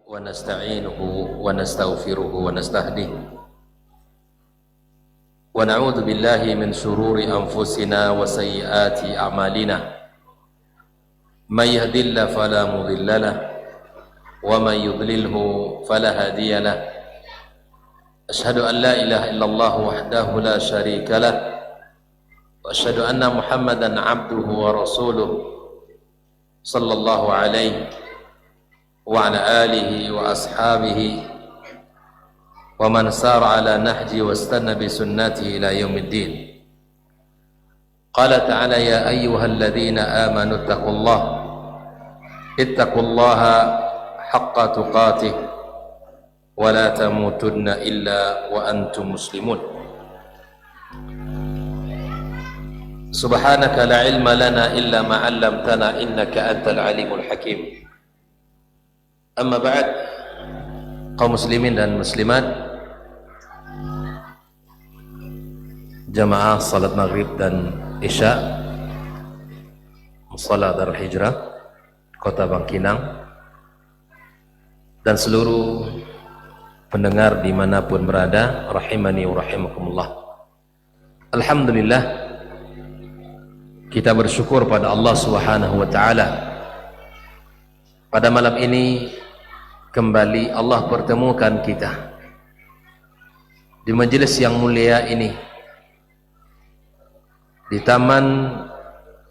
ونستعينه ونستغفره ونستهديه ونعوذ بالله من شرور أنفسنا وسيئات أعمالنا من يهد الله فلا مضل له ومن يضلله فلا هادي له أشهد أن لا إله إلا الله وحده لا شريك له وأشهد أن محمدا عبده ورسوله صلى الله عليه وعلى آله وأصحابه ومن سار على نهجه واستنى بسنته إلى يوم الدين. قال تعالى: يا أيها الذين آمنوا اتقوا الله حق تقاته ولا تموتن إلا وأنتم مسلمون. سبحانك لا علم لنا إلا ما علمتنا إنك أنت العليم الحكيم. Amma ba'd, kaum muslimin dan muslimat, jamaah salat maghrib dan isya Musalla Darul Hijrah Kota Bangkinang, dan seluruh pendengar dimanapun berada, rahimani wa rahimakumullah. Alhamdulillah, kita bersyukur pada Allah Subhanahu wa ta'ala. Pada malam ini kembali Allah pertemukan kita di majelis yang mulia ini, di taman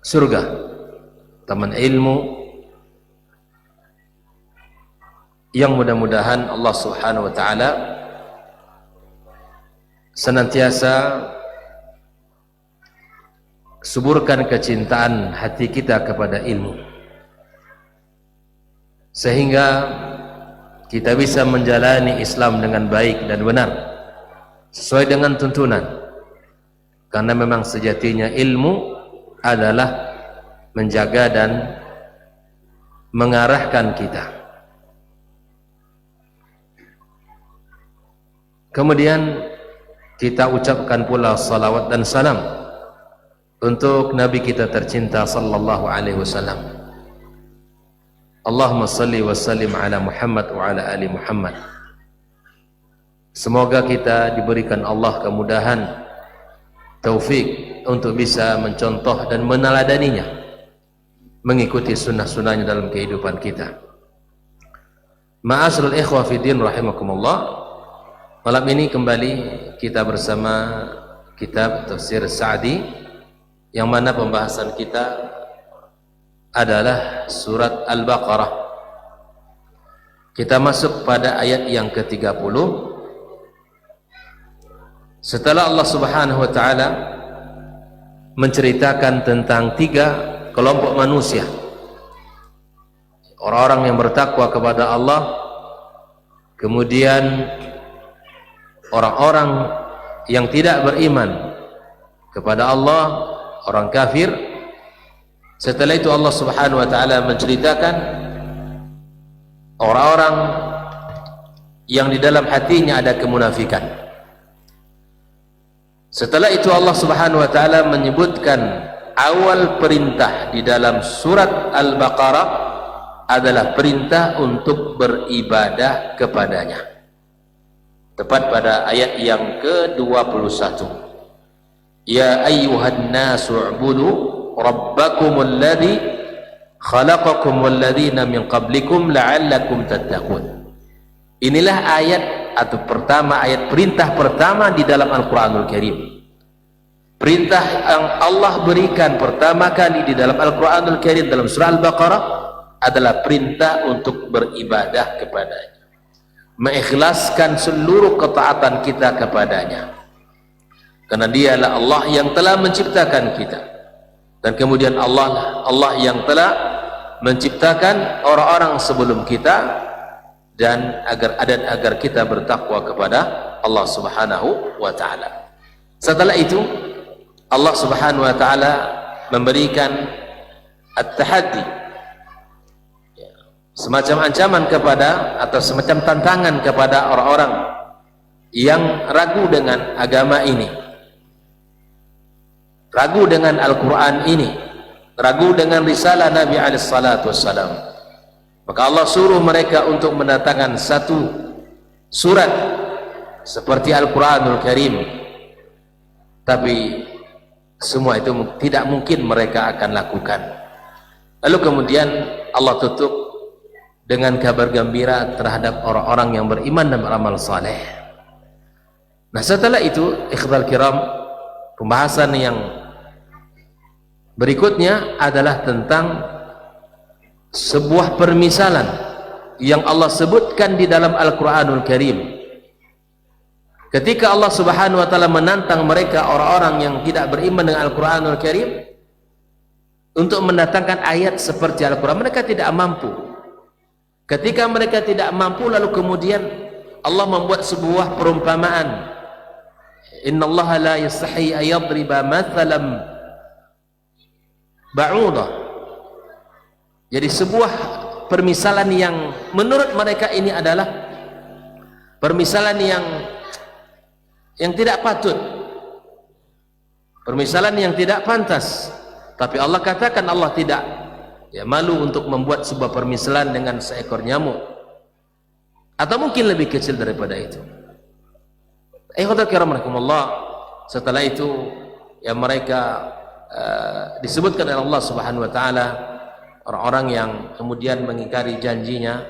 surga, taman ilmu, yang mudah-mudahan Allah Subhanahu wa ta'ala senantiasa suburkan kecintaan hati kita kepada ilmu, sehingga kita bisa menjalani Islam dengan baik dan benar sesuai dengan tuntunan, karena memang sejatinya ilmu adalah menjaga dan mengarahkan kita. Kemudian kita ucapkan pula salawat dan salam untuk Nabi kita tercinta sallallahu alaihi wasallam. Allahumma salli wa sallim ala Muhammad wa ala ali Muhammad. Semoga kita diberikan Allah kemudahan, taufik untuk bisa mencontoh dan meneladaninya, mengikuti sunnah-sunnahnya dalam kehidupan kita. Ma'asyiral ikhwah fiddin rahimakumullah, malam ini kembali kita bersama kitab Tafsir Sa'di, yang mana pembahasan kita adalah surat Al-Baqarah. Kita masuk pada ayat yang ke-30 setelah Allah Subhanahu wa ta'ala menceritakan tentang 3 kelompok manusia, orang-orang yang bertakwa kepada Allah, kemudian orang-orang yang tidak beriman kepada Allah, orang kafir. Setelah itu Allah Subhanahu wa ta'ala menceritakan orang-orang yang di dalam hatinya ada kemunafikan. Setelah itu Allah Subhanahu wa ta'ala menyebutkan awal perintah di dalam surat Al-Baqarah adalah perintah untuk beribadah kepadanya, tepat pada ayat yang ke-21. Ya ayyuhan nasu u'budu rabbakumul ladzi khalaqakum wal ladzina min qablikum la'allakum tattaqun. Inilah ayat atau ayat perintah pertama di dalam Al-Qur'anul Karim. Perintah yang Allah berikan pertama kali di dalam Al-Qur'anul Karim dalam surah Al-Baqarah adalah perintah untuk beribadah kepadanya, mengikhlaskan seluruh ketaatan kita kepadanya, karena dialah Allah yang telah menciptakan kita. Dan kemudian Allah yang telah menciptakan orang-orang sebelum kita, dan agar kita bertakwa kepada Allah Subhanahu wa ta'ala. Setelah itu Allah Subhanahu wa ta'ala memberikan at-tahaddi, semacam ancaman kepada atau semacam tantangan kepada orang-orang yang ragu dengan agama ini, ragu dengan Al-Quran ini, ragu dengan risalah Nabi alaihissalatu wassalam. Maka Allah suruh mereka untuk mendatangkan satu surat seperti Al-Quranul Karim, tapi semua itu tidak mungkin mereka akan lakukan. Lalu kemudian Allah tutup dengan kabar gembira terhadap orang-orang yang beriman dan beramal saleh. Nah, setelah itu ikhwal kiram, pembahasan yang berikutnya adalah tentang sebuah permisalan yang Allah sebutkan di dalam Al-Quranul Karim. Ketika Allah Subhanahu wa taala menantang mereka, orang-orang yang tidak beriman dengan Al-Quranul Karim, untuk mendatangkan ayat seperti Al-Quran, mereka tidak mampu. Ketika mereka tidak mampu, lalu kemudian Allah membuat sebuah perumpamaan. Innallaha la yastahi ayadriba mathalam ba'udah. Jadi sebuah permisalan yang menurut mereka ini adalah permisalan yang tidak patut, permisalan yang tidak pantas. Tapi Allah katakan Allah tidak malu untuk membuat sebuah permisalan dengan seekor nyamuk, atau mungkin lebih kecil daripada itu. Setelah itu mereka disebutkan oleh Allah Subhanahu wa taala orang-orang yang kemudian mengingkari janjinya,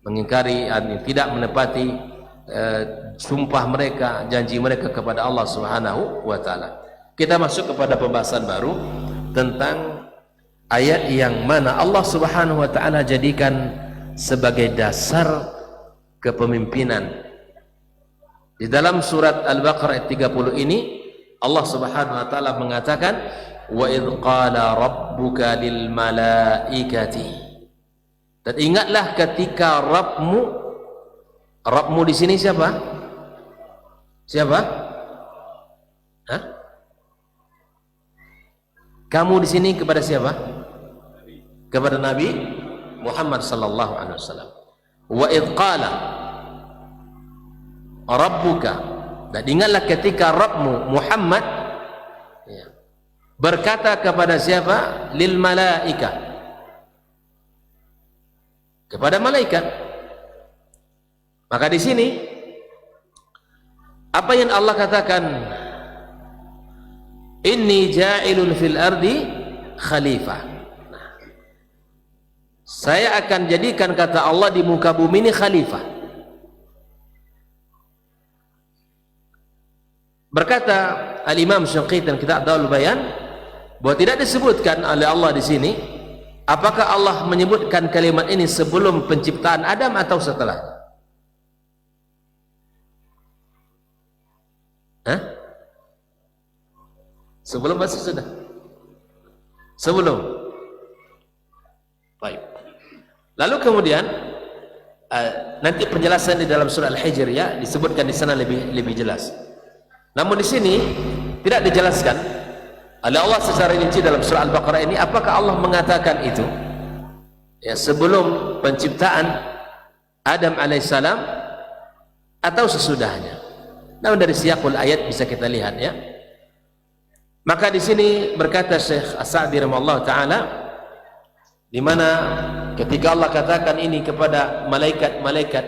mengingkari tidak menepati sumpah mereka, janji mereka kepada Allah Subhanahu wa taala. Kita masuk kepada pembahasan baru tentang ayat yang mana Allah Subhanahu wa taala jadikan sebagai dasar kepemimpinan. Di dalam surat Al-Baqarah ayat 30 ini Allah Subhanahu wa taala mengatakan, wa idh qala rabbuka lil malaikati, dan ingatlah ketika Rabbmu di sini siapa? Hah? Kamu di sini kepada siapa? Kepada Nabi Muhammad sallallahu alaihi wasallam. Wa idh qala rabbuka, dan ingatlah ketika Rabbmu Muhammad berkata kepada siapa? Lil malaika, kepada malaikat. Maka di sini apa yang Allah katakan? Inni ja'ilun fil ardi khalifah. Saya akan jadikan, kata Allah, di muka bumi ini khalifah. Berkata Al-Imam Syinqiti dan Kitab Adwaul Bayan bahwa tidak disebutkan oleh Allah di sini apakah Allah menyebutkan kalimat ini sebelum penciptaan Adam atau setelah. Hah? Sebelum atau sudah? Sebelum. Baik. Lalu kemudian nanti penjelasan di dalam surah Al-Hijr disebutkan di sana lebih jelas. Namun di sini tidak dijelaskan oleh Allah secara rinci dalam surah Al-Baqarah ini apakah Allah mengatakan itu sebelum penciptaan Adam alaihissalam atau sesudahnya. Namun dari siyaqul ayat bisa kita lihat Maka di sini berkata Syekh As-Sa'di rahimahullah taala, di mana ketika Allah katakan ini kepada malaikat-malaikat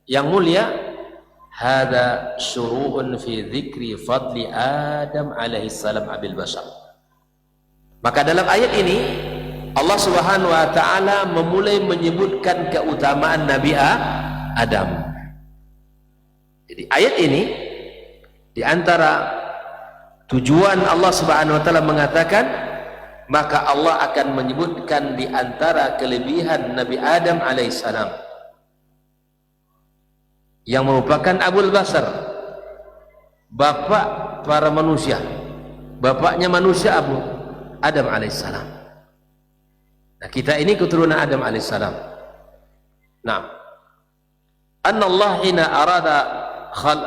yang mulia, hada syuru'un fi dzikri fadli Adam alaihi salam abil bashar. Maka dalam ayat ini Allah Subhanahu wa taala memulai menyebutkan keutamaan Nabi Adam. Jadi ayat ini di antara tujuan Allah Subhanahu wa taala mengatakan, maka Allah akan menyebutkan di antara kelebihan Nabi Adam alaihissalam yang merupakan Abul Bashar, bapak para manusia, bapaknya manusia Adam alaihissalam. Nah, kita ini keturunan Adam alaihissalam. Nah, anna Allah hina arada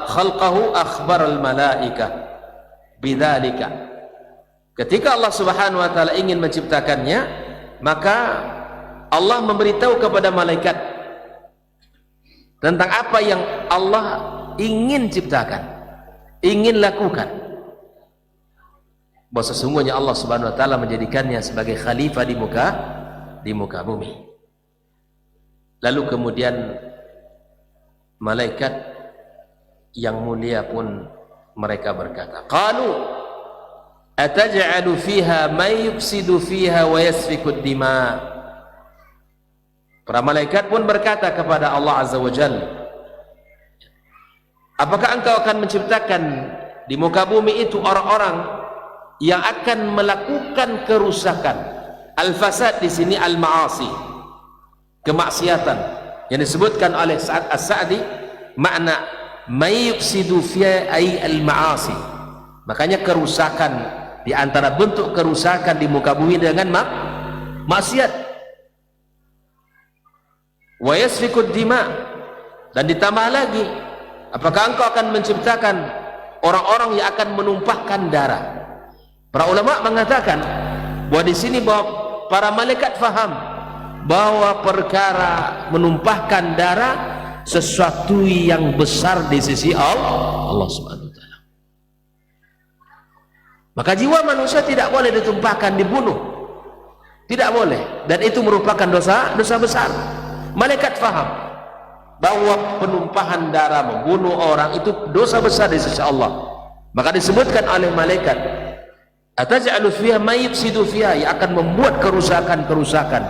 khalqahu akhbar al malaikah bidzalika. Ketika Allah Subhanahu wa taala ingin menciptakannya, maka Allah memberitahu kepada malaikat tentang apa yang Allah ingin ciptakan, ingin lakukan. Bahwa sesungguhnya Allah Subhanahu wa taala menjadikannya sebagai khalifah di muka bumi. Lalu kemudian malaikat yang mulia pun mereka berkata, qalu ataj'alu fiha may yufsidu fiha wa yasfiku ad-dima. Para malaikat pun berkata kepada Allah Azza wa Jalla, apakah engkau akan menciptakan di muka bumi itu orang-orang yang akan melakukan kerusakan? Al-fasad di sini al-ma'asi, kemaksiatan yang disebutkan oleh Sa'ad As-Sa'di, makna may yufsidu fiha ay al-ma'asi. Makanya kerusakan, di antara bentuk kerusakan di muka bumi dengan maksiat. Wa yasfikud dima, dan ditambah lagi, apakah engkau akan menciptakan orang-orang yang akan menumpahkan darah? Para ulama mengatakan bahwa di sini bahwa para malaikat faham bahwa perkara menumpahkan darah sesuatu yang besar di sisi Allah Subhanahu wa taala. Maka jiwa manusia tidak boleh ditumpahkan, dibunuh. Tidak boleh, dan itu merupakan dosa besar. Malaikat faham bahwa penumpahan darah, membunuh orang itu dosa besar di sisi Allah. Maka disebutkan oleh malaikat, ataj'alu fiha may yufsidu fiha, yang akan membuat kerusakan-kerusakan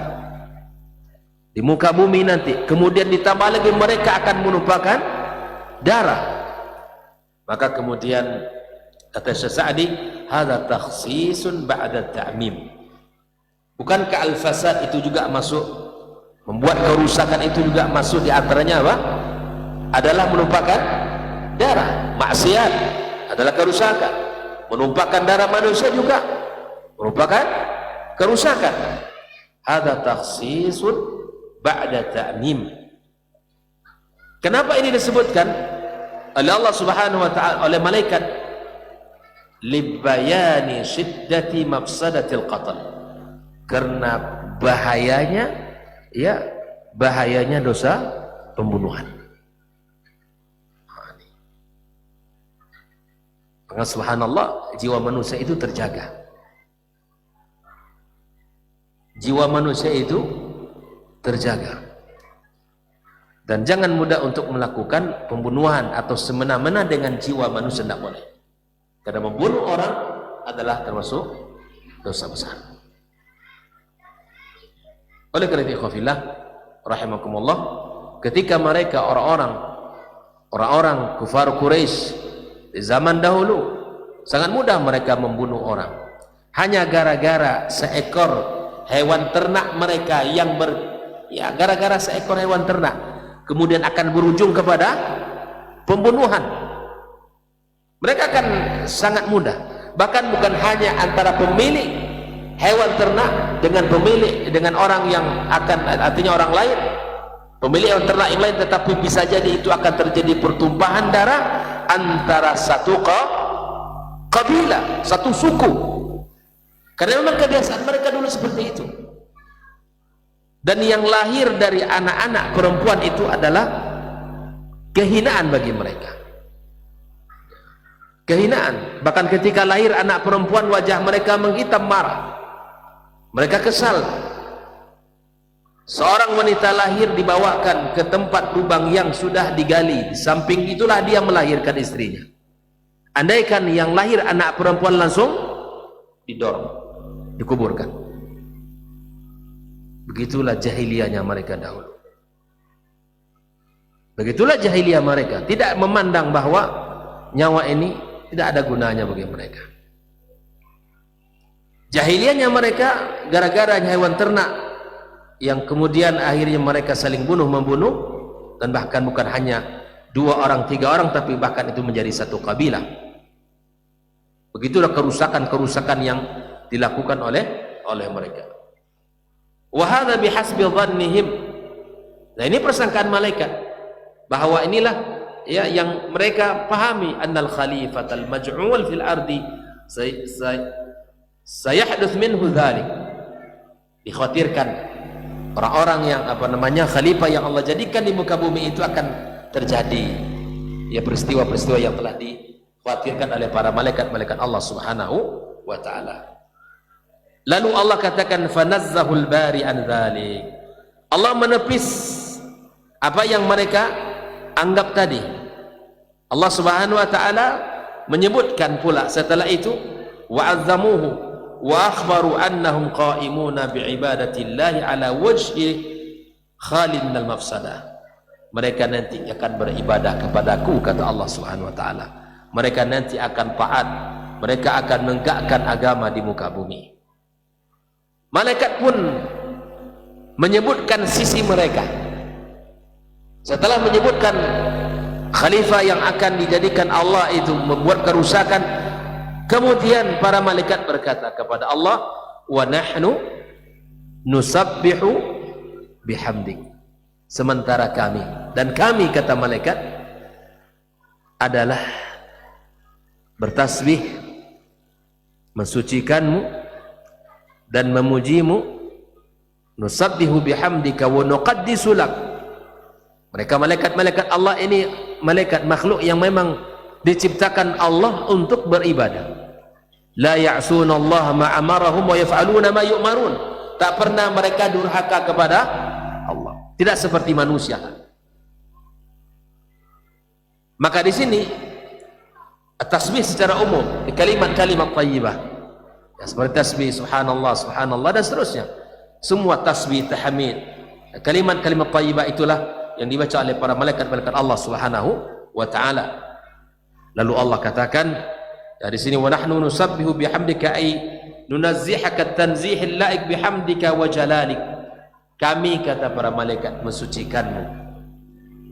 di muka bumi nanti. Kemudian ditambah lagi mereka akan menumpahkan darah. Maka kemudian kata Syekh Sa'di, hadza takhsisun ba'da ta'mim. Bukankah al-fasad itu juga masuk, membuat kerusakan itu juga masuk di antaranya apa? Adalah menumpahkan darah. Maksiat adalah kerusakan. Menumpahkan darah manusia juga merupakan kerusakan. Hadza takhsisun ba'da ta'mim. Kenapa ini disebutkan oleh Allah Subhanahu wa taala, oleh malaikat? Libayani syiddati mafsadatil qatl. Karena bahayanya, ya, bahayanya dosa pembunuhan. Maka subhanallah, jiwa manusia itu terjaga. Jiwa manusia itu terjaga. Dan jangan mudah untuk melakukan pembunuhan atau semena-mena dengan jiwa manusia, tidak boleh. Karena membunuh orang adalah termasuk dosa besar. Oleh karena itu, ikhwafillah rahimakumullah, ketika mereka orang-orang kufar Quraisy di zaman dahulu sangat mudah mereka membunuh orang, hanya gara-gara seekor hewan ternak mereka yang gara-gara seekor hewan ternak kemudian akan berujung kepada pembunuhan. Mereka akan sangat mudah, bahkan bukan hanya antara pemilik hewan ternak dengan orang yang akan, artinya orang lain, pemilik hewan ternak yang lain, tetapi bisa jadi itu akan terjadi pertumpahan darah antara satu kabilah, satu suku, karena memang kebiasaan mereka dulu seperti itu. Dan yang lahir dari anak-anak perempuan itu adalah kehinaan bagi mereka, kehinaan. Bahkan ketika lahir anak perempuan, wajah mereka menghitam marah, mereka kesal. Seorang wanita lahir dibawakan ke tempat lubang yang sudah digali, di samping itulah dia melahirkan istrinya. Andaikan yang lahir anak perempuan langsung didorong, dikuburkan. Begitulah jahiliyahnya mereka dahulu. Begitulah jahiliyah mereka, tidak memandang bahwa nyawa ini tidak ada gunanya bagi mereka. Jahiliyahnya mereka gara-gara hewan ternak yang kemudian akhirnya mereka saling bunuh-membunuh, dan bahkan bukan hanya 2 orang, 3 orang, tapi bahkan itu menjadi satu kabilah. Begitulah kerusakan-kerusakan yang dilakukan oleh mereka. Wa hadza bihasbi dhannihim. Nah, ini persangkaan malaikat bahwa inilah ya yang mereka pahami, annal khalifatal maj'ul fil ardi sayahduts minhu dzalik. Dikhawatirkan orang-orang yang khalifah yang Allah jadikan di muka bumi itu akan terjadi ya peristiwa-peristiwa yang telah dikhawatirkan oleh para malaikat Allah Subhanahu wa taala. Lalu Allah katakan fanazzahul bari an dzalik. Allah menepis apa yang mereka anggap tadi. Allah Subhanahu wa taala menyebutkan pula setelah itu, wa'azzamuhu wa akhbaru annahum qa'imuna bi'ibadatillahi ala wajhi khalin al mafsadah. Mereka nanti akan beribadah kepadaku, kata Allah Subhanahu wa taala. Mereka nanti akan taat, mereka akan menegakkan agama di muka bumi. Malaikat pun menyebutkan sisi mereka. Setelah menyebutkan khalifah yang akan dijadikan Allah itu membuat kerusakan, kemudian para malaikat berkata kepada Allah, wa nahnu nusabbihu bihamdik, sementara kami, dan kami, kata malaikat, adalah bertasbih, mensucikanmu dan memujimu, nusabbihu bihamdika wa nuqaddisu lak. Mereka malaikat-malaikat Allah ini malaikat makhluk yang memang diciptakan Allah untuk beribadah. La ya'suna Allah ma amarahum wa yaf'aluna ma yu'marun. Tak pernah mereka durhaka kepada Allah. Tidak seperti manusia. Maka di sini tasbih secara umum, kalimat-kalimat thayyibah, ya, seperti tasbih subhanallah, subhanallah dan seterusnya. Semua tasbih, tahmid, kalimat-kalimat thayyibah itulah yang dibaca oleh para malaikat-malaikat Allah Subhanahu wa taala. Lalu Allah katakan dari sini, wa nahnu nusabbihu bihamdika ay nunazzihaka tanzihil laik bihamdika wa jalalik. Kami, kata para malaikat, mensucikanmu,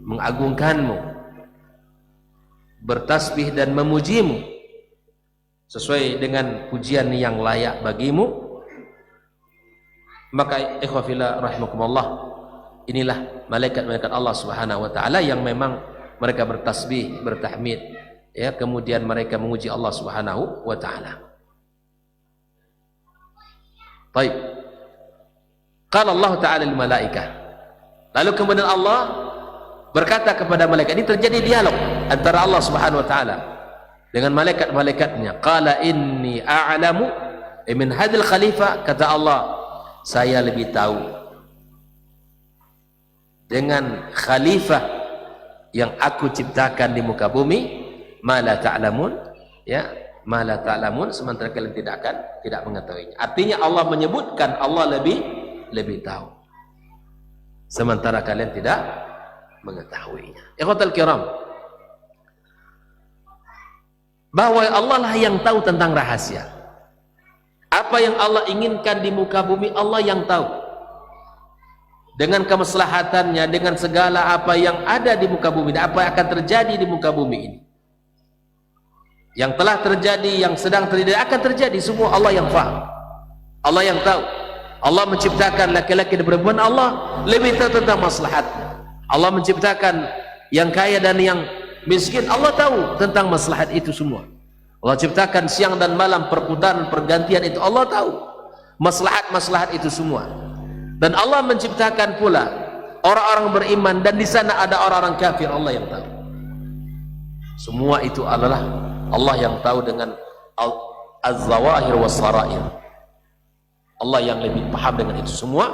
mengagungkanmu, bertasbih dan memujimu sesuai dengan pujian yang layak bagimu. Maka ikhwafillah rahimakumullah, inilah malaikat-malaikat Allah Subhanahu wa taala yang memang mereka bertasbih, bertahmid, ya, kemudian mereka memuji Allah Subhanahu wa taala. Baik. Qala Allah taala lil malaikah. Lalu kemudian Allah berkata kepada malaikat, ini terjadi dialog antara Allah Subhanahu wa taala dengan malaikat-malaikatnya. Qala inni a'lamu min hadhil khalifah, kata Allah, saya lebih tahu dengan khalifah yang aku ciptakan di muka bumi, ma la ta'lamun, ya, ma la ta'lamun, sementara kalian tidak mengetahuinya. Artinya Allah menyebutkan Allah lebih tahu, sementara kalian tidak mengetahuinya. Ikhwatal kiram, bahwa Allah lah yang tahu tentang rahasia. Apa yang Allah inginkan di muka bumi, Allah yang tahu. Dengan kemaslahatannya, dengan segala apa yang ada di muka bumi, apa yang akan terjadi di muka bumi ini, yang telah terjadi, yang sedang terjadi, akan terjadi, semua Allah yang faham, Allah yang tahu. Allah menciptakan laki-laki dan perempuan, Allah lebih tahu tentang maslahatnya. Allah menciptakan yang kaya dan yang miskin, Allah tahu tentang maslahat itu semua. Allah ciptakan siang dan malam, perputaran, pergantian, itu Allah tahu maslahat-maslahat itu semua. Dan Allah menciptakan pula orang-orang beriman, dan di sana ada orang-orang kafir, Allah yang tahu. Semua itu adalah Allah yang tahu dengan az-zawahir was-sarair. Allah yang lebih paham dengan itu semua.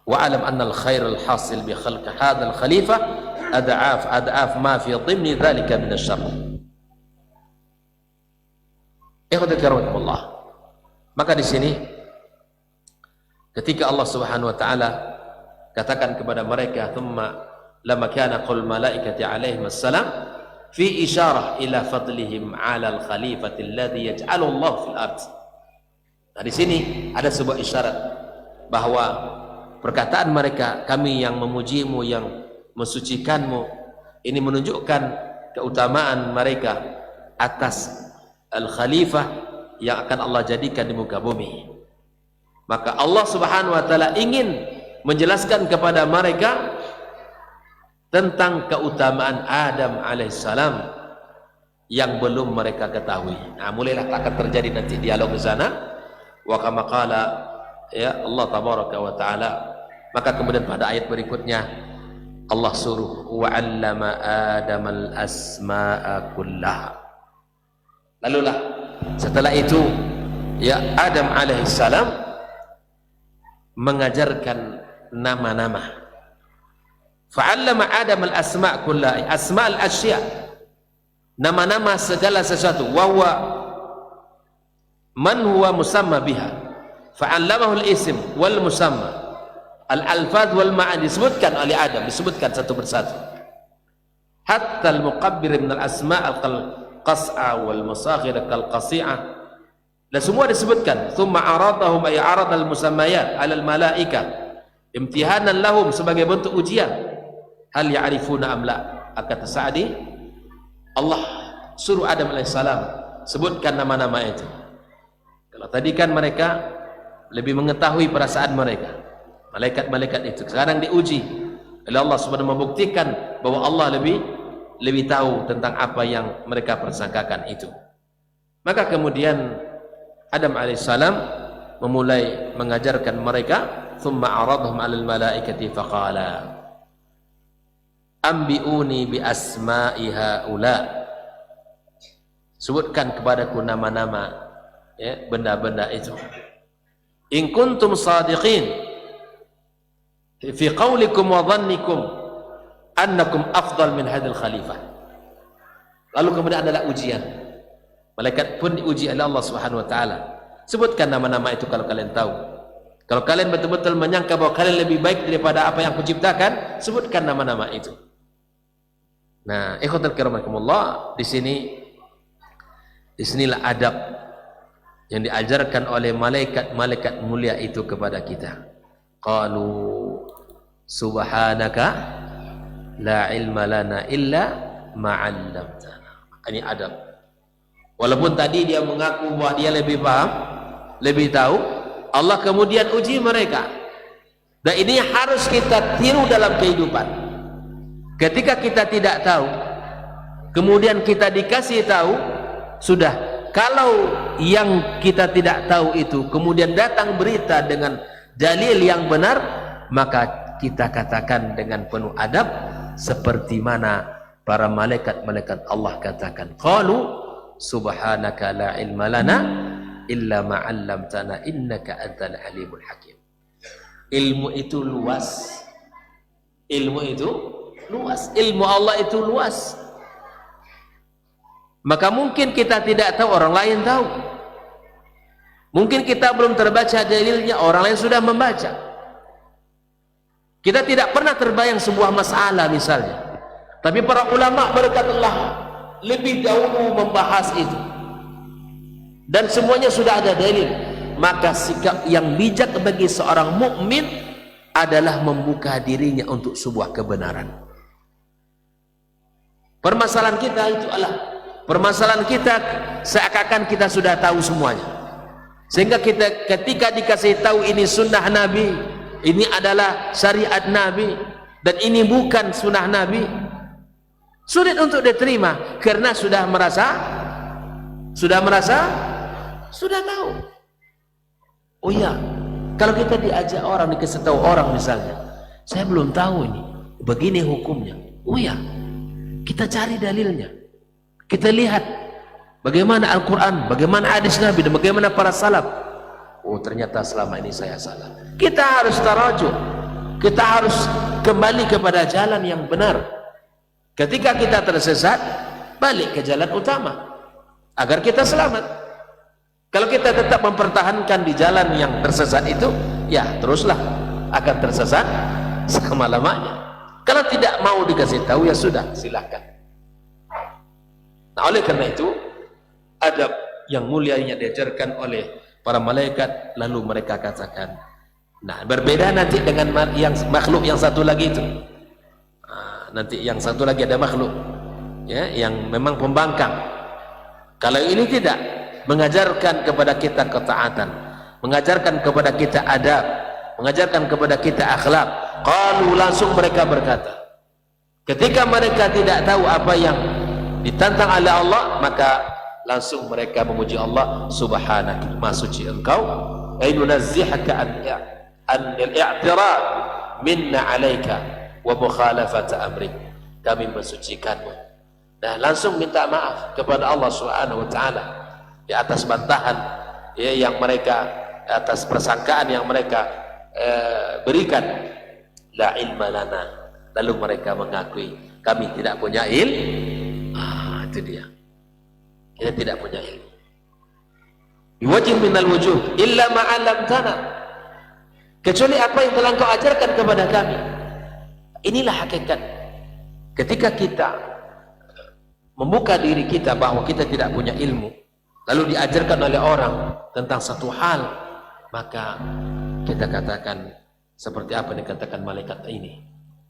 Wa alam anna al-khair al-hasil bi khalq hadha al-khalifah ad'af ma fi dhimni dhalika min asy-syarr. Ikhwatul kiram, maka di sini ketika Allah Subhanahu wa taala katakan kepada mereka, thumma lama kana qul malaikati alaihim assalam, fi isyarah ila fadlihim ala al-khalifati alladhi yaj'alu Allah fil ard. Nah, di sini ada sebuah isyarat bahwa perkataan mereka, kami yang memujimu, yang mensucikanmu, ini menunjukkan keutamaan mereka atas al-khalifah yang akan Allah jadikan di muka bumi. Maka Allah Subhanahu wa taala ingin menjelaskan kepada mereka tentang keutamaan Adam alaihissalam yang belum mereka ketahui. Nah, mulailah akan terjadi nanti dialog di sana. Wa kama qala, ya, Allah tabaraka wa taala, maka kemudian pada ayat berikutnya Allah suruh wa 'allama Adam al-asma'a kullaha. Lalulah setelah itu, ya, Adam alaihissalam mengajarkan nama-nama. Fa'allama Adam al-asma' kullaha, asma' al-asya', nama-nama segala sesuatu, wa huwa man huwa musamma biha. Fa'allamahu al-ism wal musamma, al-alfaz wal ma'ani, disebutkan oleh Adam, disebutkan satu persatu. Hatta al-muqabbir min al-asma' al-qas'a wal musaghir kal-qasi'ah, dan semua disebutkan. Thumma aradahum ay arad al-musammayat 'ala al-malaika imtihanan lahum, sebagai bentuk ujian. Hal ya'rifuna am la, kata Sa'di, Allah suruh Adam alaihissalam sebutkan nama-nama itu. Kalau tadi kan mereka lebih mengetahui perasaan mereka, malaikat-malaikat itu, sekarang diuji oleh Allah Subhanahu, membuktikan bahwa Allah lebih tahu tentang apa yang mereka persangkakan itu. Maka kemudian Adam alaihissalam memulai mengajarkan mereka. Thumma aradhum 'alal malaikati faqala ambi'uni bi asma'i haula, sebutkan kepadaku nama-nama, ya, benda-benda itu. In kuntum sadiqin fi qawlikum wa dhannikum annakum afdal min hadhil khalifah. Lalu kemudian adalah ujian. Malaikat pun diuji oleh Allah Subhanahu wa taala. Sebutkan nama-nama itu kalau kalian tahu. Kalau kalian betul-betul menyangka bahwa kalian lebih baik daripada apa yang kuciptakan, sebutkan nama-nama itu. Nah, ikhwatul kiramakumullah, disinilah adab yang diajarkan oleh malaikat-malaikat mulia itu kepada kita. Qalu subhanaka la ilma lana illa ma'allamtana. Ini adab. Walaupun tadi dia mengaku bahwa dia lebih paham, lebih tahu, Allah kemudian uji mereka. Dan ini harus kita tiru dalam kehidupan. Ketika kita tidak tahu, kemudian kita dikasih tahu, sudah. Kalau yang kita tidak tahu itu kemudian datang berita dengan dalil yang benar, maka kita katakan dengan penuh adab seperti mana para malaikat-malaikat Allah katakan, qalu subhanaka la ilma lana illa ma 'allamtana innaka antal alimul hakim. Ilmu itu luas. Ilmu itu luas. Ilmu Allah itu luas. Maka mungkin kita tidak tahu, orang lain tahu. Mungkin kita belum terbaca dalilnya, orang lain sudah membaca. Kita tidak pernah terbayang sebuah masalah misalnya, tapi para ulama mereka telah lebih dahulu membahas itu dan semuanya sudah ada dalil. Maka sikap yang bijak bagi seorang mukmin adalah membuka dirinya untuk sebuah kebenaran. Permasalahan kita itu adalah permasalahan kita seakan-akan kita sudah tahu semuanya, sehingga kita ketika dikasih tahu ini sunnah Nabi, ini adalah syariat Nabi, dan ini bukan sunnah Nabi, sulit untuk diterima karena sudah tahu. Oh iya, kalau kita diajak orang, dikasih tahu orang misalnya, saya belum tahu ini, begini hukumnya. Oh iya, kita cari dalilnya, kita lihat bagaimana Al-Quran, bagaimana hadis Nabi, dan bagaimana para salaf. Oh ternyata selama ini saya salah. Kita harus tarajuh, kita harus kembali kepada jalan yang benar. Ketika kita tersesat, balik ke jalan utama agar kita selamat. Kalau kita tetap mempertahankan di jalan yang tersesat itu, ya teruslah akan tersesat selama-lamanya. Kalau tidak mau dikasih tahu, ya sudah, silahkan. Nah, oleh karena itu adab yang mulia yang diajarkan oleh para malaikat, lalu mereka katakan, nah berbeda nanti dengan yang makhluk yang satu lagi itu. Nanti yang satu lagi ada makhluk, ya, yang memang pembangkang. Kalau ini tidak, mengajarkan kepada kita ketaatan, mengajarkan kepada kita adab, mengajarkan kepada kita akhlak. Qalu, langsung mereka berkata, ketika mereka tidak tahu apa yang ditantang oleh Allah, maka langsung mereka memuji Allah, subhanaka, maha suci engkau, ay nunazzihaka an al-i'tirad minna alaika wa mukhalafata amrik, kami mensucikanmu. Nah, langsung minta maaf kepada Allah Subhanahu wa taala di atas bantahan, ya, yang mereka, atas persangkaan yang mereka berikan. La ilma lana Lalu mereka mengakui, kami tidak punya ilmu. Itu dia. Kita tidak punya ilmu. Biwajhin minal wujuh illa ma'alamtana, kecuali apa yang telah Engkau ajarkan kepada kami. Inilah hakikat. Ketika kita membuka diri kita bahwa kita tidak punya ilmu, lalu diajarkan oleh orang tentang satu hal, maka kita katakan seperti apa yang dikatakan malaikat ini,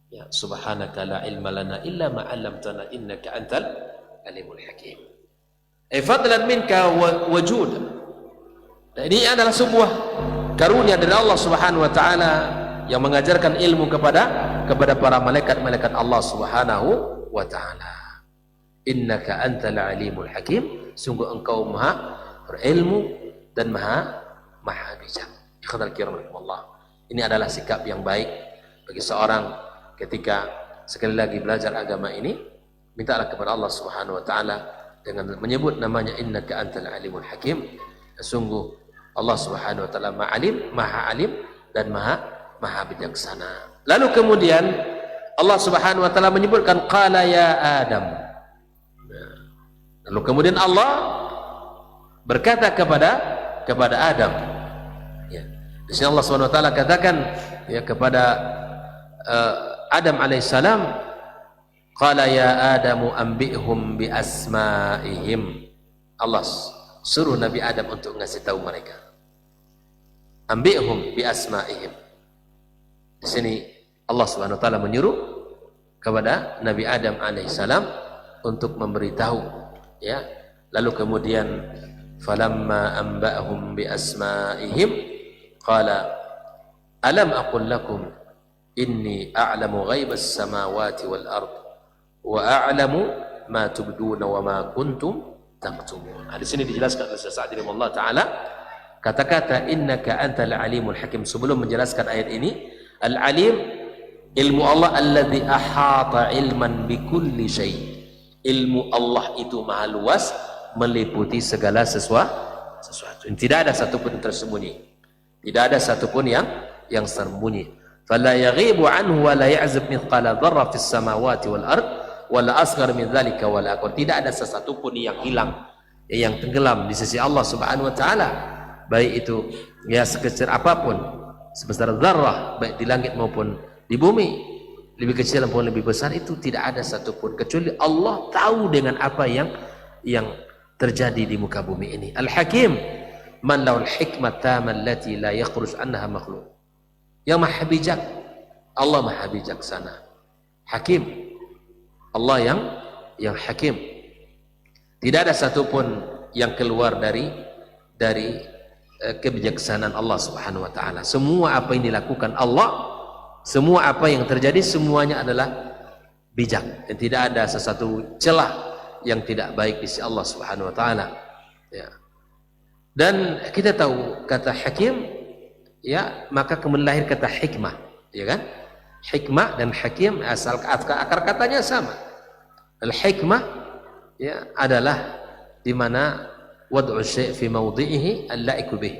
ya, subhanaka la ilma lana illa ma 'allamtana innaka antal alimul hakim. Fadlan minka wujud. Dan ini adalah sebuah karunia dari Allah Subhanahu wa taala yang mengajarkan ilmu kepada para malaikat Allah Subhanahu wa taala. Innaka antal alimul hakim, sungguh engkau maha berilmu dan maha bijak. Ikhwatal kiram rahimakumullah. Ini adalah sikap yang baik bagi seorang ketika sekali lagi belajar agama ini. Mintalah kepada Allah Subhanahu wa taala dengan menyebut namanya innaka antal alimul hakim. Sungguh Allah Subhanahu wa taala maha alim dan maha bijaksana. Lalu kemudian Allah Subhanahu wa taala menyebutkan qala ya Adam. Lalu kemudian Allah berkata kepada Adam. Ya. Di sini Allah Subhanahu wa taala katakan ya kepada Adam alaihissalam, qala ya Adamu anbi'hum bi asma'ihim. Allah suruh Nabi Adam untuk ngasih tahu mereka. Anbi'hum bi asma'ihim. Di sini Allah Subhanahu wa taala menyuruh kepada Nabi Adam alaihissalam untuk memberitahu, ya. Lalu kemudian falamma anba'hum bi asma'ihim qala alam aqul lakum inni a'lamu ghaibas samawati wal ard wa a'lamu ma tubduna wa ma kuntum taktumun. Di sini dijelaskan oleh Sa'di rahimahullah taala kata-kata innaka antal alimul hakim. Sebelum menjelaskan ayat ini, al-alim ilmu Allah alladzi ahata ilman bi kulli syai. Ilmu Allah itu maha luas, meliputi segala sesuatu. Tidak ada satupun yang tersembunyi. Tidak ada satupun yang tersembunyi. Fala yaghibu anhu wa la ya'zib mithqala dzarra fis samawati wal ard wala asghar min dzalika wala akbar. Tidak ada sesuatu pun yang hilang, yang tenggelam di sisi Allah Subhanahu wa taala, baik itu ya sekecil apapun, sebesar zarrah, baik di langit maupun di bumi, lebih kecil maupun lebih besar, itu tidak ada satupun kecuali Allah tahu dengan apa yang terjadi di muka bumi ini. Al-Hakim man lahul hikmah tamah allati la yakhruj anha makhluq. Yang maha bijak, Allah maha bijaksana. Hakim, Allah yang hakim. Tidak ada satupun yang keluar dari kebijaksanaan Allah Subhanahu wa taala. Semua apa yang dilakukan Allah, semua apa yang terjadi, semuanya adalah bijak dan tidak ada sesuatu celah yang tidak baik di sisi Allah Subhanahu wa taala. Ya. Dan kita tahu kata hakim, ya, maka kemudian lahir kata hikmah, ya kan? Hikmah dan hakim asal akar katanya sama. Al-hikmah ya adalah di mana wad'u syai' fi mawdhi'ihi al-la'iku bih.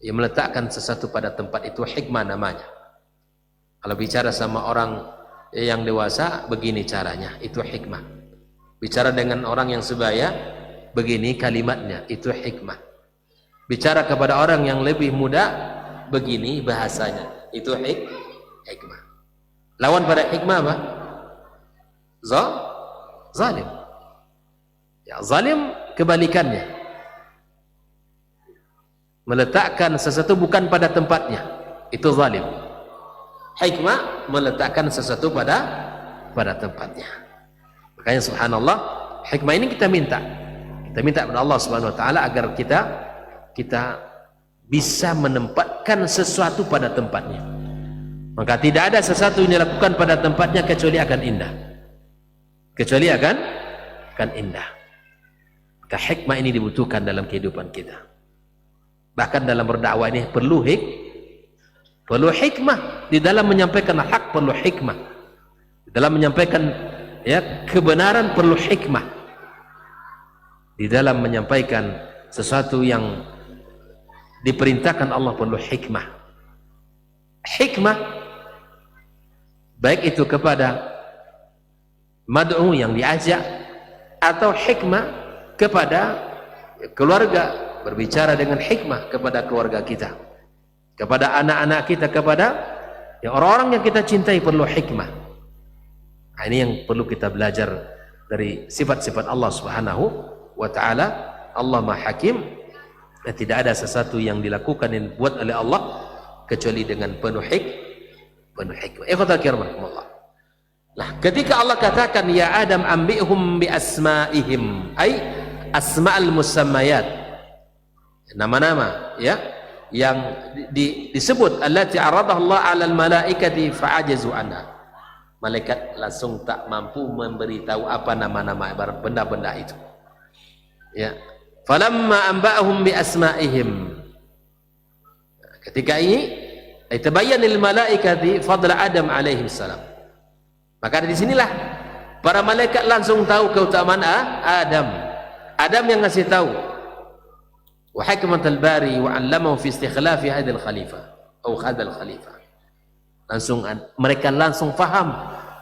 Ya, meletakkan sesuatu pada tempat itu hikmah namanya. Kalau bicara sama orang yang dewasa begini caranya, itu hikmah. Bicara dengan orang yang sebaya begini kalimatnya, itu hikmah. Bicara kepada orang yang lebih muda begini bahasanya, itu hikmah. Lawan pada hikmah apa? Zalim. Ya, zalim kebalikannya, meletakkan sesuatu bukan pada tempatnya, itu zalim. Hikmah meletakkan sesuatu pada tempatnya. Makanya subhanallah, hikmah ini kita minta kepada Allah Subhanahu wa taala agar kita bisa menempatkan sesuatu pada tempatnya. Maka tidak ada sesuatu yang dilakukan pada tempatnya kecuali akan indah. Maka hikmah ini dibutuhkan dalam kehidupan kita. Bahkan dalam berdakwah ini perlu hikmah. Di dalam menyampaikan hak perlu hikmah. Di dalam menyampaikan ya kebenaran perlu hikmah. Di dalam menyampaikan sesuatu yang diperintahkan Allah perlu hikmah. Hikmah baik itu kepada mad'u yang diajak atau hikmah kepada keluarga, berbicara dengan hikmah kepada keluarga kita, kepada anak-anak kita, kepada orang-orang yang kita cintai perlu hikmah. Nah, ini yang perlu kita belajar dari sifat-sifat Allah Subhanahu wa ta'ala. Allah Maha Hakim, dan tidak ada sesuatu yang dilakukan dan dibuat oleh Allah kecuali dengan penuh hikmah. Ikhwatakiramahumullah. Nah, ketika Allah katakan ya Adam ambihum bi asma'ihim, ay asma'al musammayat, nama-nama ya yang disebut allati aradaha Allah 'alal malaikati fa'ajazu anha. Malaikat langsung tak mampu memberitahu apa nama-nama benda-benda itu. Ya. Falamma anba'ahum bi asma'ihim. Ketika ini tabayyana lil malaikati fadla Adam alaihi salam. Maka di sinilah para malaikat langsung tahu keutamaan Adam. Adam yang ngasih tahu. Wa hikmatul bari wa 'allamahu fi istikhlafi hadzal khalifah atau hadzal khalifah. Langsung mereka langsung faham,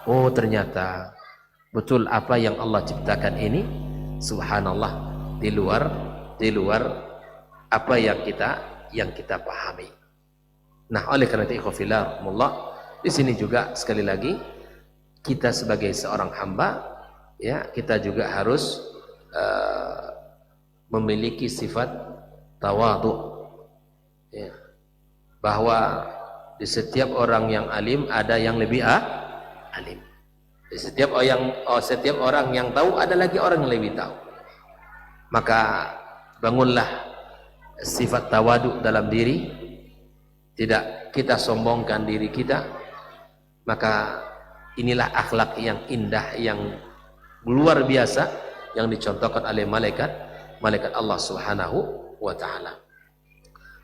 oh ternyata betul apa yang Allah ciptakan ini, subhanallah, di luar apa yang kita pahami. Nah, oleh karena itu ikhwafillah, di sini juga sekali lagi kita sebagai seorang hamba, ya, kita juga harus memiliki sifat tawadhu, ya, bahwa di setiap orang yang alim ada yang lebih alim. Di setiap orang yang tahu ada lagi orang yang lebih tahu. Maka bangunlah sifat tawaduk dalam diri, tidak kita sombongkan diri kita. Maka inilah akhlak yang indah, yang luar biasa yang dicontohkan oleh malaikat Allah Subhanahu wa ta'ala.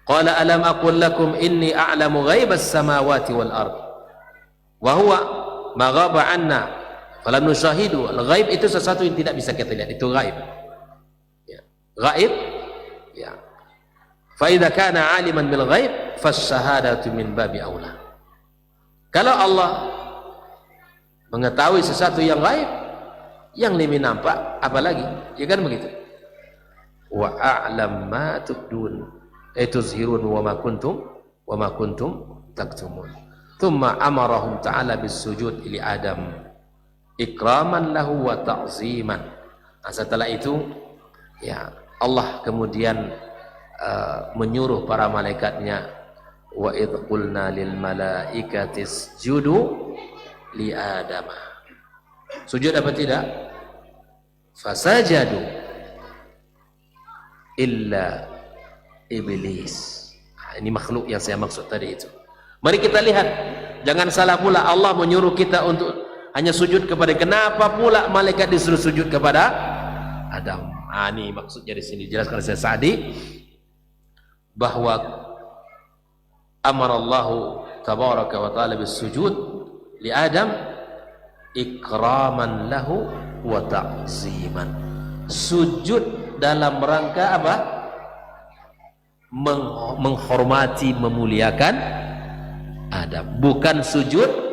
Qala alam aqul lakum inni a'lamu ghaibas samawati wal ard wa huwa ma ghaba 'anna falam nushahidu. Al-ghaib itu sesuatu yang tidak bisa kita lihat, itu ghaib. Ghaib, ya. Fa idza kana 'aliman bil ghaib fas-shahadatu min babi aula. Kalau Allah mengetahui sesuatu yang ghaib, yang lebih nampak apalagi, ya kan begitu. Wa a'lam ma tubdun tuzhirun wa ma kuntum taktumun. Thumma amarahum ta'ala bis sujud li Adam ikraman lahu wa ta'ziman. Nah, setelah itu ya Allah kemudian menyuruh para malaikatnya, wa idh qulna lil malaikati isjudu li Adam. Sujud apa tidak? Fasajadu illa iblis. Nah, ini makhluk yang saya maksud tadi itu. Mari kita lihat, jangan salah pula Allah menyuruh kita untuk hanya sujud kepada, kenapa pula malaikat disuruh sujud kepada Adam? Ini maksudnya di sini dijelaskan oleh Sa'di bahwa amarallahu tabaraka wa ta'ala bisujud li Adam ikraman lahu wa ta'ziman. Sujud dalam rangka apa? Menghormati, memuliakan Adam, bukan sujud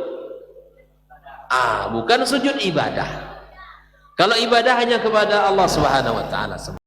bukan sujud ibadah. Kalau ibadah hanya kepada Allah Subhanahu wa ta'ala.